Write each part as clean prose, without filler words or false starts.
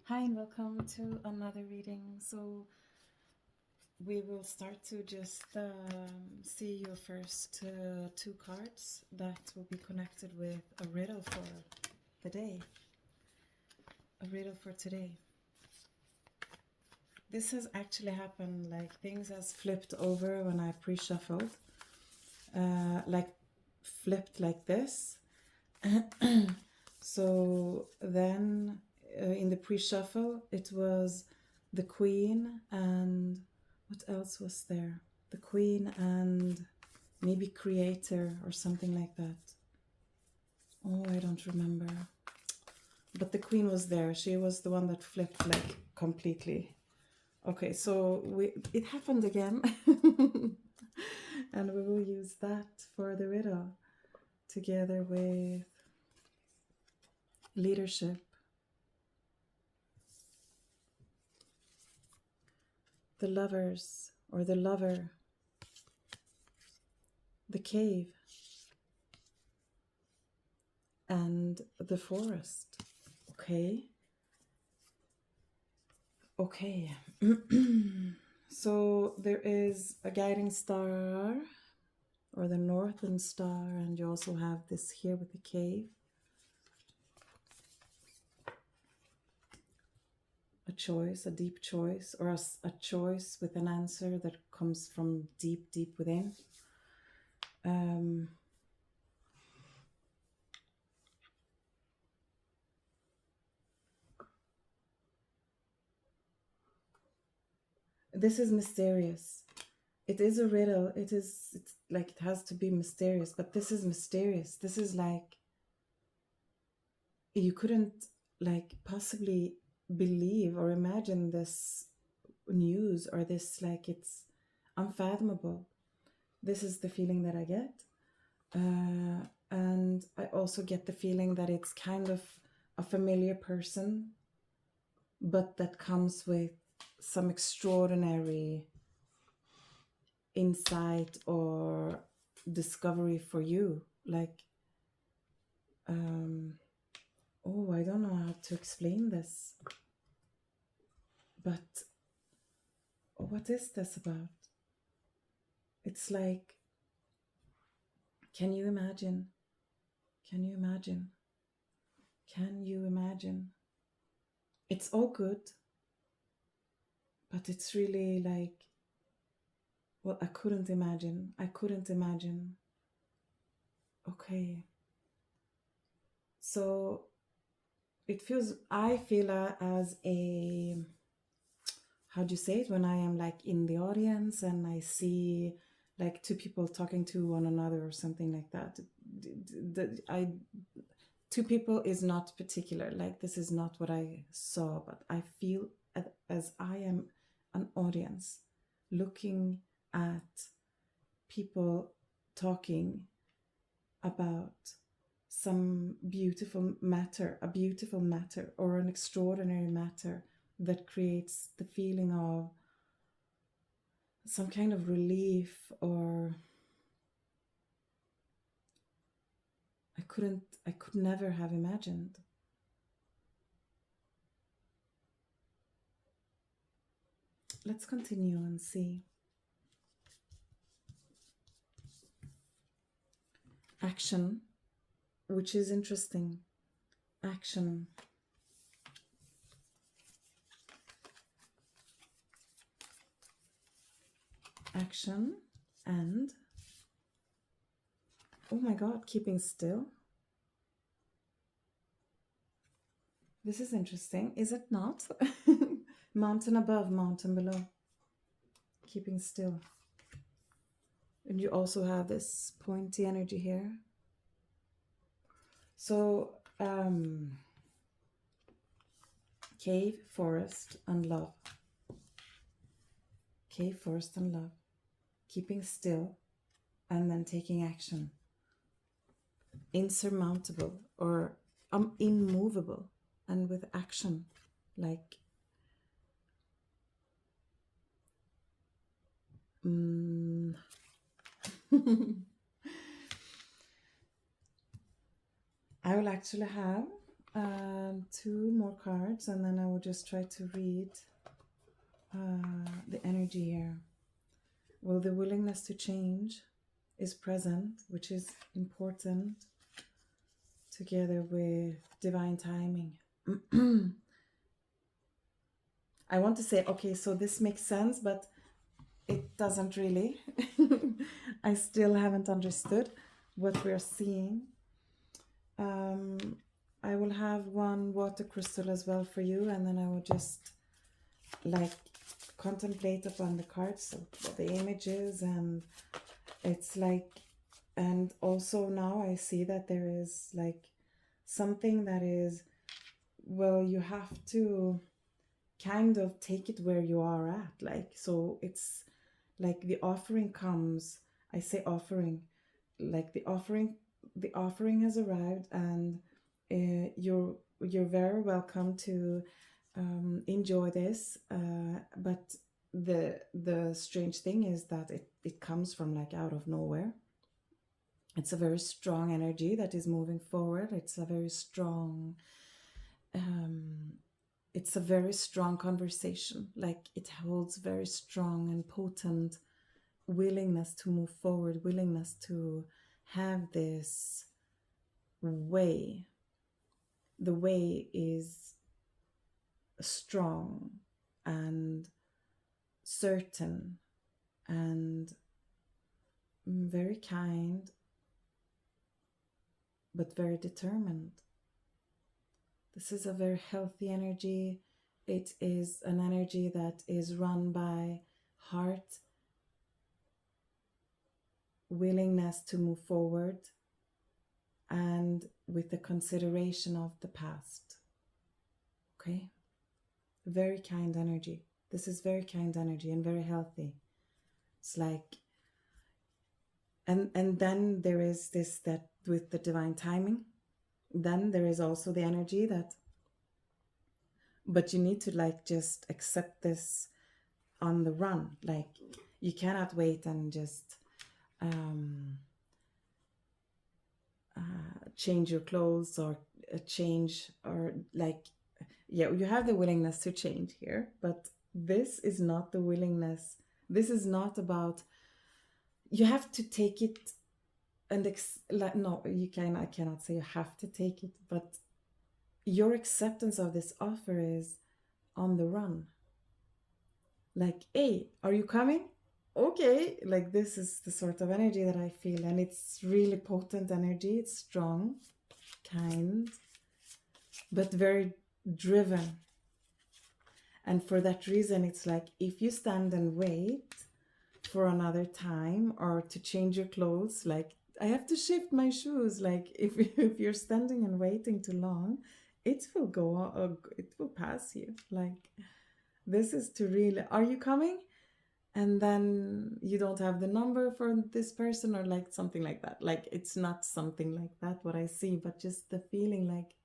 Hi and welcome to another reading. So we will start to just see your first two cards that will be connected with a riddle for the day. A riddle for today. This has actually happened, like things has flipped over when I pre-shuffled. Like flipped like this. So then in the pre-shuffle it was the Queen and what else was there? The Queen and maybe Creator or something like that. Oh, I don't remember. But the Queen was there. She was the one that flipped like completely. Okay, so it happened again. And we will use that for the riddle together with leadership. The lovers or the lover. The cave. And the forest. Okay. Okay. So there is a guiding star or the northern star, and you also have this here with the cave. A choice, a deep choice, or a choice with an answer that comes from deep, deep within. This is mysterious. It is a riddle. It's like it has to be mysterious, but this is mysterious. This is like you couldn't like possibly believe or imagine this news or this, like it's unfathomable. This is the feeling that I get. And I also get the feeling that it's kind of a familiar person, but that comes with some extraordinary insight or discovery for you. Like, oh, I don't know how to explain this. But what is this about? It's like, can you imagine? Can you imagine? Can you imagine? It's all good, but it's really like, well, I couldn't imagine. I couldn't imagine. Okay. So it feels, I feel as a, how do you say it? When I am like in the audience and I see like two people talking to one another or something like that. Two people is not particular. Like this is not what I saw, but I feel as I am an audience looking at people talking about some beautiful matter, a beautiful matter or an extraordinary matter that creates the feeling of some kind of relief, or I could never have imagined. Let's continue and see. Action, which is interesting. Action. Action and, oh my God, keeping still. This is interesting, is it not? Mountain above, mountain below. Keeping still. And you also have this pointy energy here. So, cave, forest, and love. Cave, forest, and love. Keeping still and then taking action. Insurmountable or immovable, and with action, like I will actually have Two more cards, and then I will just try to read the energy here. Well, the willingness to change is present, which is important, together with divine timing. I want to say, okay, so this makes sense, but it doesn't really. I still haven't understood what we're seeing. I will have one water crystal as well for you, and then I will just like contemplate upon the cards, the images, and it's like, and also now I see that there is like something that is, well, you have to kind of take it where you are at, like, so it's like the offering comes, I say offering, like the offering has arrived, and you're very welcome to enjoy this, but the strange thing is that it comes from like out of nowhere. It's a very strong energy that is moving forward. It's a very strong conversation. Like it holds very strong and potent willingness to move forward, willingness to have this way. The way is strong and certain and very kind, but very determined. This is a very healthy energy. It is an energy that is run by heart, willingness to move forward, and with the consideration of the past. Okay? Very kind energy. This is very kind energy and very healthy. It's like, and then there is this, that with the divine timing, then there is also the energy that, but you need to like just accept this on the run. Like you cannot wait and just change your clothes or change, or like, yeah, you have the willingness to change here, but this is not the willingness. This is not about, you have to take it and like, no, I cannot say you have to take it, but your acceptance of this offer is on the run. Like, hey, are you coming? Okay, like this is the sort of energy that I feel, and it's really potent energy. It's strong, kind, but very driven. And for that reason, it's like if you stand and wait for another time or to change your clothes, like I have to shift my shoes, like if you're standing and waiting too long, it will go on, it will pass you. Like this is to really, are you coming? And then you don't have the number for this person, or like something like that. Like it's not something like that what I see, but just the feeling like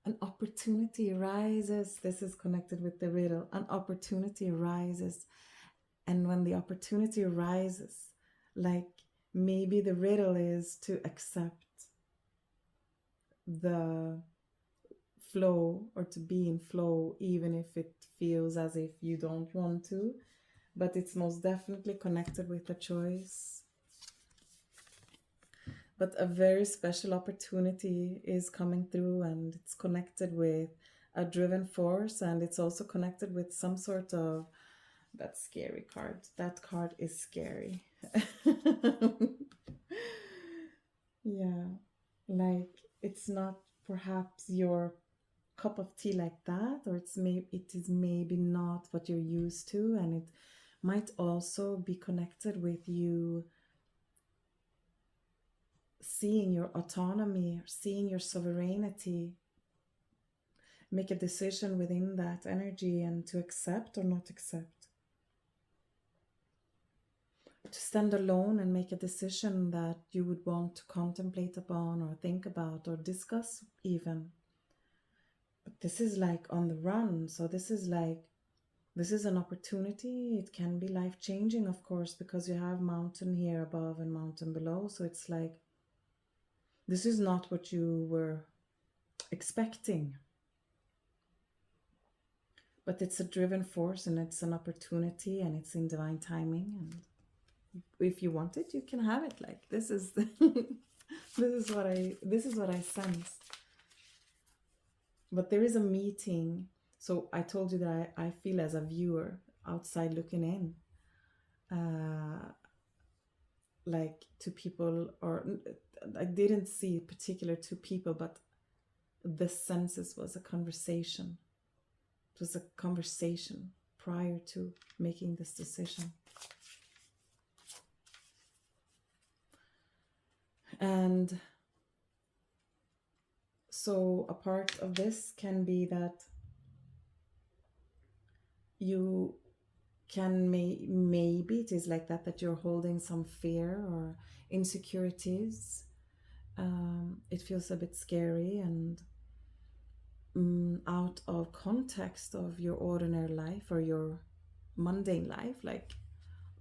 an opportunity arises. This is connected with the riddle. An opportunity arises. And when the opportunity arises, like maybe the riddle is to accept the flow, or to be in flow, even if it feels as if you don't want to. But it's most definitely connected with a choice. But a very special opportunity is coming through, and it's connected with a driven force, and it's also connected with some sort of, that scary card. That card is scary. Yeah, like it's not perhaps your cup of tea like that, or it is maybe not what you're used to, and it might also be connected with you seeing your autonomy, seeing your sovereignty, make a decision within that energy, and to accept or not accept. To stand alone and make a decision that you would want to contemplate upon or think about or discuss even. But this is like on the run, so this is an opportunity. It can be life-changing, of course, because you have mountain here above and mountain below. So it's like, this is not what you were expecting. But it's a driven force and it's an opportunity and it's in divine timing. And if you want it, you can have it. Like this is this is what I sense. But there is a meeting. So I told you that I feel as a viewer outside looking in. Like two people, or I didn't see particular two people, but the senses was a conversation. It was a conversation prior to making this decision. And so a part of this can be that you can maybe it is like that you're holding some fear or insecurities. It feels a bit scary and out of context of your ordinary life or your mundane life, like,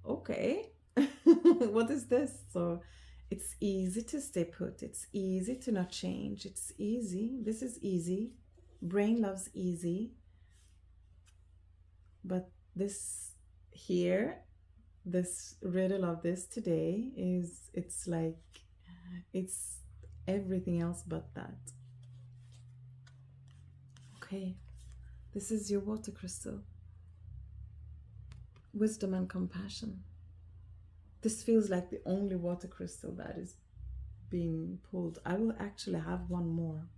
okay, what is this? So it's easy to stay put, it's easy to not change, it's easy, this is easy, brain loves easy. But this here, this riddle of this today is, it's like, it's everything else but that. Okay, this is your water crystal. Wisdom and compassion. This feels like the only water crystal that is being pulled. I will actually have one more.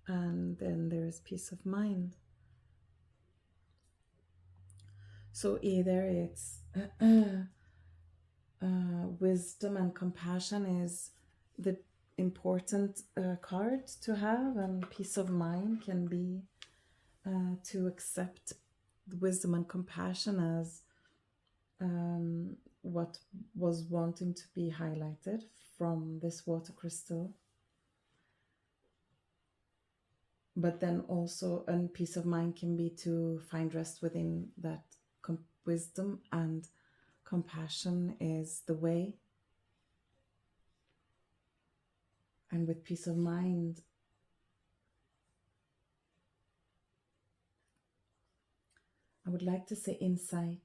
And then there is peace of mind. So either it's wisdom and compassion is the important card to have, and peace of mind can be to accept the wisdom and compassion as what was wanting to be highlighted from this water crystal. But then also, and peace of mind can be to find rest within that wisdom, and compassion is the way. And with peace of mind, I would like to say insight,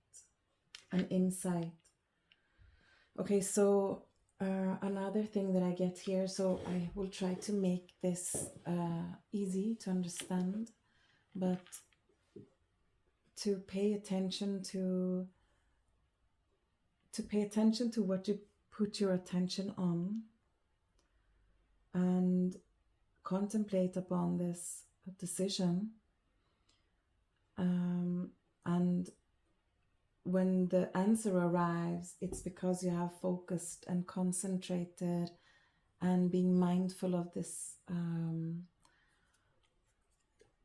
an insight. Okay, so another thing that I get here, so I will try to make this easy to understand, but to pay attention to what you put your attention on, and contemplate upon this decision. And when the answer arrives, it's because you have focused and concentrated and being mindful of this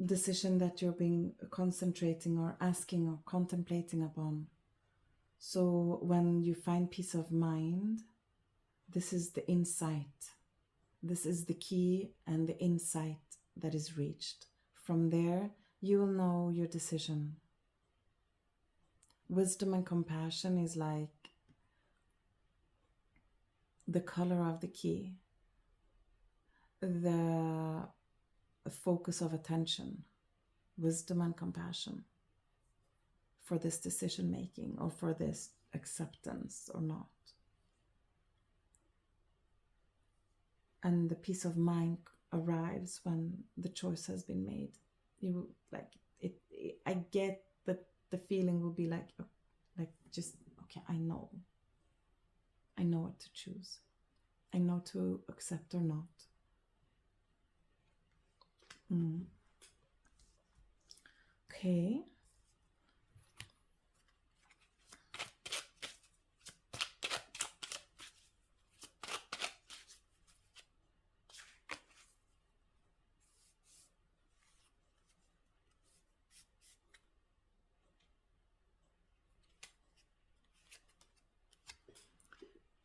decision that you're being concentrating or asking or contemplating upon. So when you find peace of mind, this is the insight. This is the key and the insight that is reached. From there, you will know your decision. Wisdom and compassion is like the color of the key, the focus of attention. Wisdom and compassion for this decision making, or for this acceptance or not. And the peace of mind arrives when the choice has been made. You like it, I get that the feeling will be like just, okay, I know what to choose. I know to accept or not. Okay.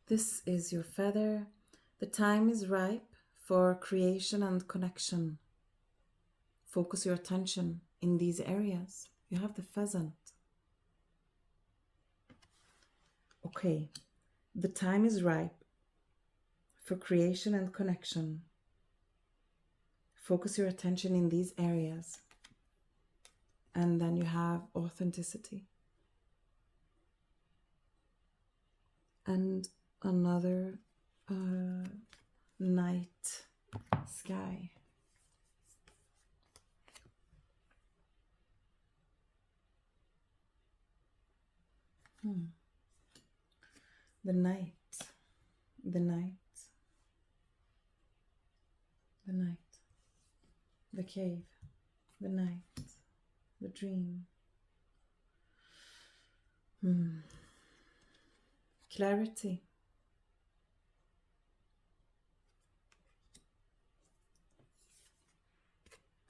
This is your feather. The time is ripe for creation and connection. Focus your attention in these areas. You have the pheasant. Okay, the time is ripe for creation and connection. Focus your attention in these areas. And then you have authenticity. And another night sky. The night, the night, the night, the cave, the night, the dream. Clarity.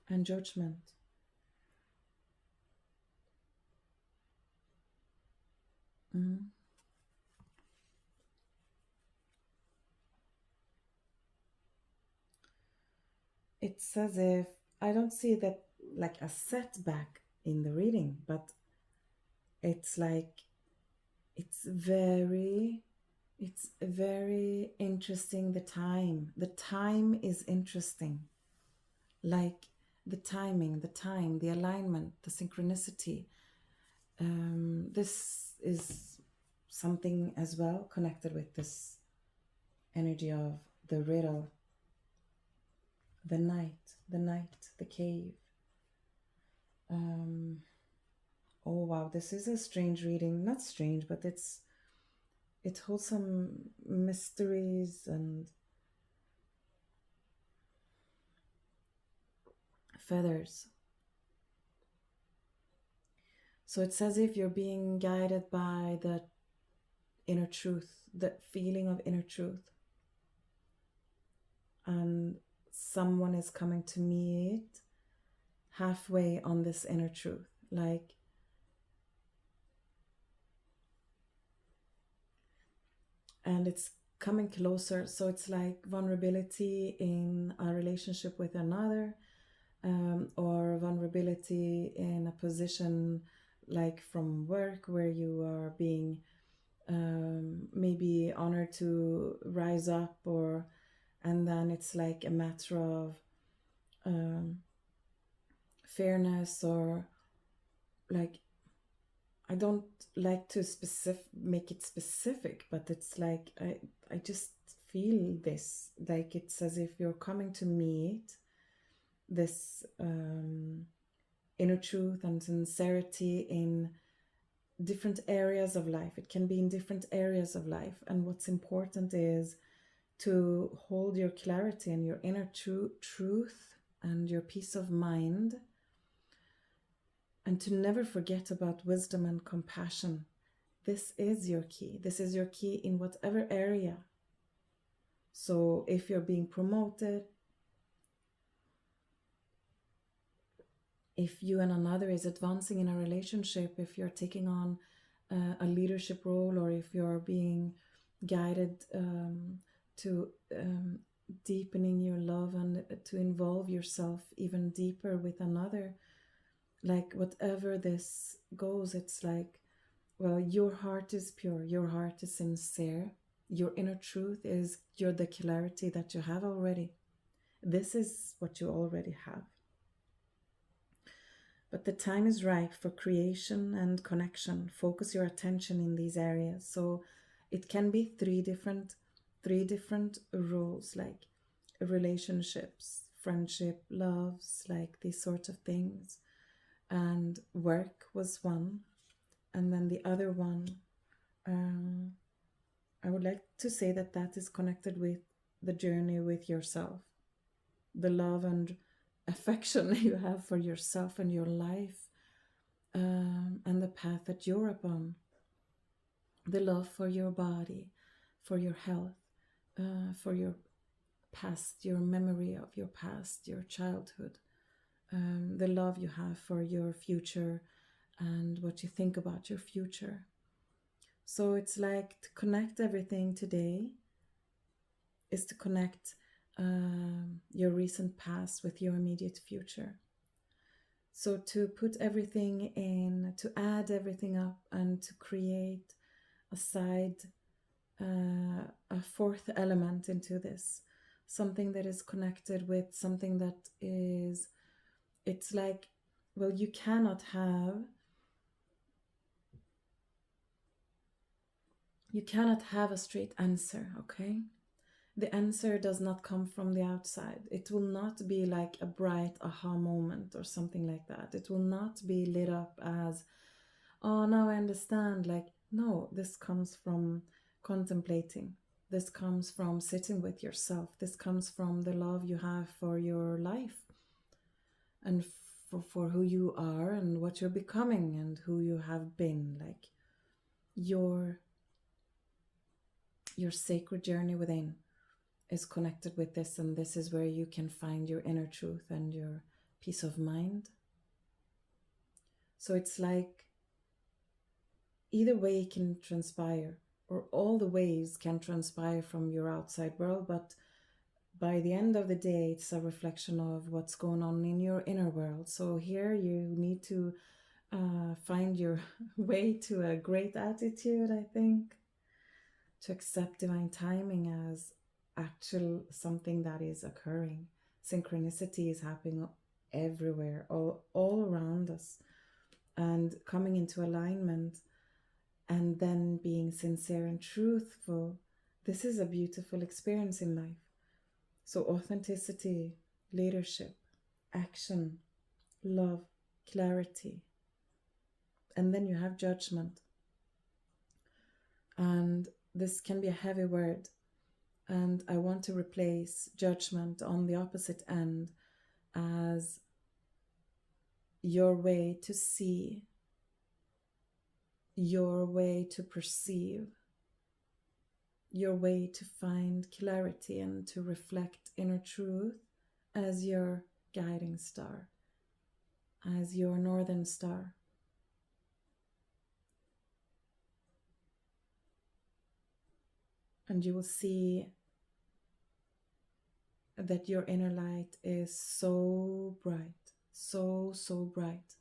And judgment. It's as if I don't see that like a setback in the reading, but it's like it's very interesting. The time is interesting, like the timing, the time, the alignment, the synchronicity. This is something as well connected with this energy of the riddle, the night, the cave. Oh wow, this is a strange reading. Not strange, but it holds some mysteries and feathers. So it's as if you're being guided by the inner truth, the feeling of inner truth. And someone is coming to meet halfway on this inner truth. Like, and it's coming closer. So it's like vulnerability in a relationship with another, or vulnerability in a position like from work where you are being maybe honored to rise up, or and then it's like a matter of fairness, or like I don't like to make it specific, but it's like I just feel this, like it's as if you're coming to meet this inner truth and sincerity in different areas of life. It can be in different areas of life, and what's important is to hold your clarity and your inner truth and your peace of mind, and to never forget about wisdom and compassion. This is your key. This is your key in whatever area. So if you're being promoted, if you and another is advancing in a relationship, if you're taking on a leadership role, or if you're being guided to deepening your love and to involve yourself even deeper with another, like whatever this goes, it's like, well, your heart is pure, your heart is sincere, your inner truth is the clarity that you have already. This is what you already have. But the time is right for creation and connection. Focus your attention in these areas. So it can be three different roles, like relationships, friendship, loves, like these sorts of things. And work was one. And then the other one, I would like to say that is connected with the journey with yourself, the love and affection you have for yourself and your life, and the path that you're upon, the love for your body, for your health, for your past, your memory of your past, your childhood, the love you have for your future and what you think about your future. So it's like to connect everything today is to connect your recent past with your immediate future. So to put everything in, to add everything up, and to create a side, a fourth element into this, something that is connected with something that is, it's like, well, you cannot have a straight answer, okay? The answer does not come from the outside. It will not be like a bright aha moment or something like that. It will not be lit up as, oh, now I understand. Like, no, this comes from contemplating. This comes from sitting with yourself. This comes from the love you have for your life and for who you are and what you're becoming and who you have been. Like, your sacred journey within is connected with this, and this is where you can find your inner truth and your peace of mind. So it's like either way can transpire, or all the ways can transpire from your outside world, but by the end of the day, it's a reflection of what's going on in your inner world. So here you need to find your way to a great attitude, I think, to accept divine timing as actual something that is occurring. Synchronicity is happening everywhere, all around us, and coming into alignment, and then being sincere and truthful. This is a beautiful experience in life. So authenticity, leadership, action, love, clarity, and then you have judgment. And this can be a heavy word, and I want to replace judgment on the opposite end as your way to see, your way to perceive, your way to find clarity and to reflect inner truth as your guiding star, as your northern star. And you will see that your inner light is so bright, so bright.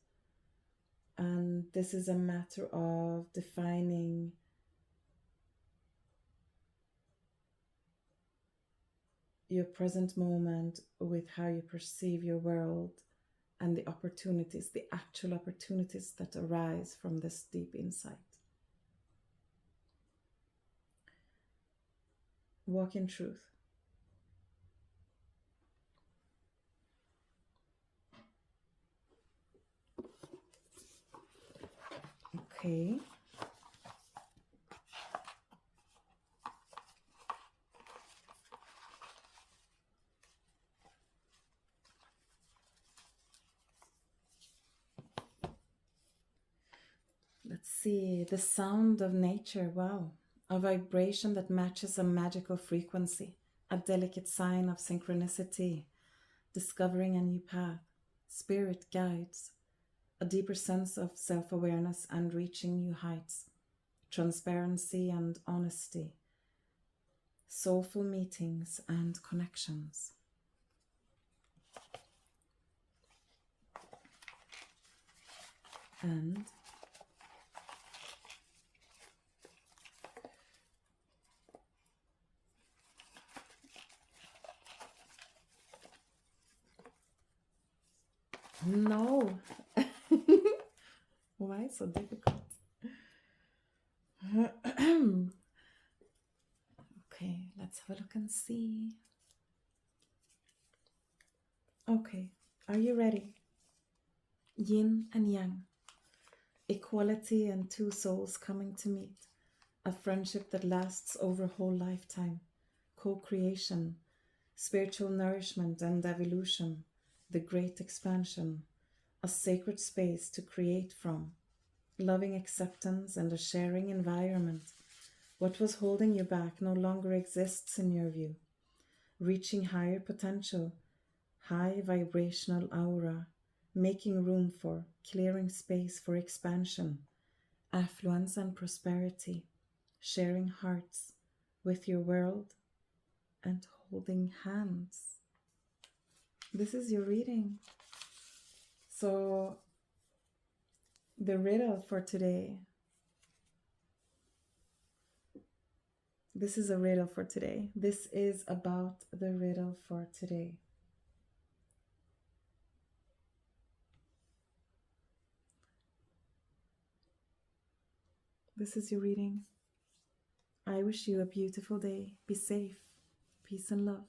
And this is a matter of defining your present moment with how you perceive your world and the opportunities, the actual opportunities that arise from this deep insight. Walk in truth. Okay. Let's see, the sound of nature, wow. A vibration that matches a magical frequency, a delicate sign of synchronicity, discovering a new path, spirit guides, a deeper sense of self-awareness and reaching new heights, transparency and honesty, soulful meetings and connections. And no. Why so difficult? Okay, let's have a look and see. Okay, are you ready? Yin and yang, equality and two souls coming to meet, a friendship that lasts over a whole lifetime, co-creation, spiritual nourishment and evolution, the great expansion, a sacred space to create from, loving acceptance and a sharing environment. What was holding you back no longer exists in your view. Reaching higher potential, high vibrational aura, making room for, clearing space for expansion, affluence and prosperity, sharing hearts with your world, and holding hands. This is your reading. So, the riddle for today This is a riddle for today. This is about the riddle for today. This is your reading. I wish you a beautiful day. Be safe. Peace and love.